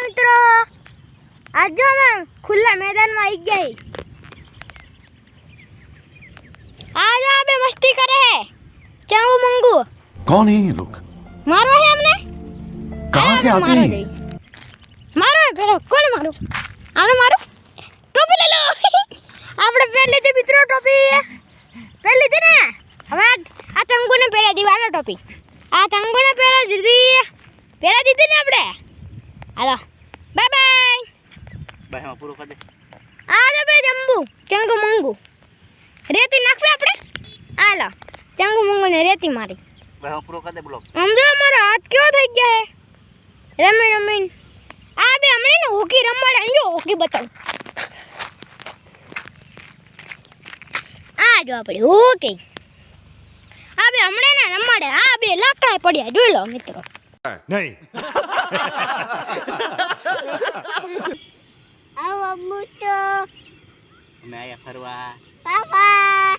મિત્રો આજ જો અમે ખુલ્લા મેદાનમાં આવી ગઈ आज आप मस्ती करे है चंगू मंगू कौन है ये लोग मारो है हमने कहाँ से आते हैं मारो है फिर कौन मारो हमने मारो टोपी ले लो आपने पहले दी मित्रों टोपी पहले दी ना હવે આ ચંગુ ને પહેરા દી વાળો ટોપી આ ચંગુ ને પહેરા દીધી ને આપણે હાલો બાય બાય બાય હા પૂરો કરી દે આ લે બે જંબુ ચંગુ મંગુ રેતી નાખવે આપણે હાલો ચંગુ મંગુ ને રેતી મારી બાય હા પૂરો કરી દે બ્લોક સમજો મારો હાથ કેવો થઈ ગયા હે રમીન આ બે હમણે ને હોકી રમવાડા જો હોકી બતાવ આ જો આપણે હોકી આ બે હમણે ને રમાડે આ બે લાકડા પડ્યા જોઈ લો મિત્રો नहीं આવો બુટો અમે આયા ફરવા પાપા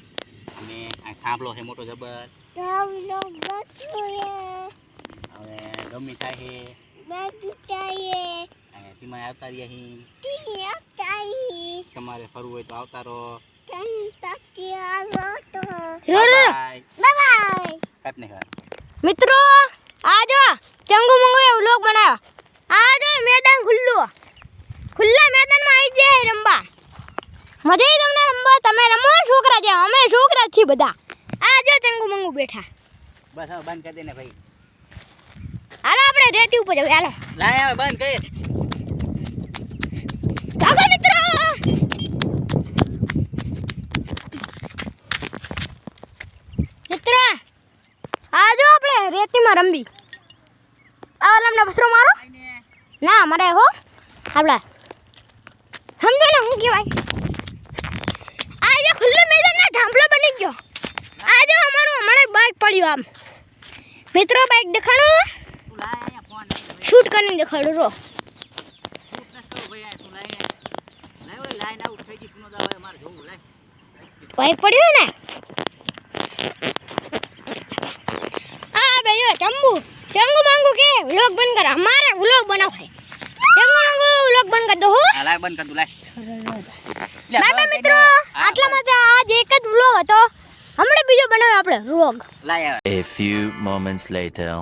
અને આ થાંભલો છે મોટો જબર ચાવલો બચ્ચો હવે ગમી થાય છે બાકી અને તીમાં આવતા રહ્યા હી તી આઈ તમારે ફરવું હોય તો આવતા રહો તન તકી આવો તો બાય બાય કાટ ને ઘર મિત્રો આજો ચંગુ મંગુ એ વ્લોગ બનાવ્યો આજો મેદાન ખુલ્લા મેદાનમાં આવી જાય રમવા મજા આવી તમને રમવા તમે રમો છોકરા જેમ અમે છોકરા છીએ બધા આજો ચંગુ મંગુ બેઠા બસ હવે બંધ કરી દે ને ભાઈ હાલો આપણે રેતી ઉપર જઈએ હાલો લાય હવે બંધ કર ચાલો મિત્રો આજો આપણે રેતીમાં રમવી આ લમને બસરો મારો ના મરે હો આપડા સમજો ને હું કહેવાય આજે ખુલ્લું મેદાનના ઢાંભલો બની ગયો આજો અમારું હમણાં બાઇક પડ્યું આમ મિત્રો બાઇક દેખાડો શૂટ કરીને દેખાડું રો બાઇક પડ્યું ને આ ભાઈઓ ચંગુ મંગુ કે વ્લોગ બંધ કર हमारे व्लॉग बनाओ है चंगू मंगू व्लॉग બંધ કર દો હો લાય બંધ કર દો લાય બાય બાય મિત્રો આટલા માટે આજ એક જ વ્લોગ હતો હમણાં બીજો બનાવ્યો આપણે વ્લોગ લાય A few moments later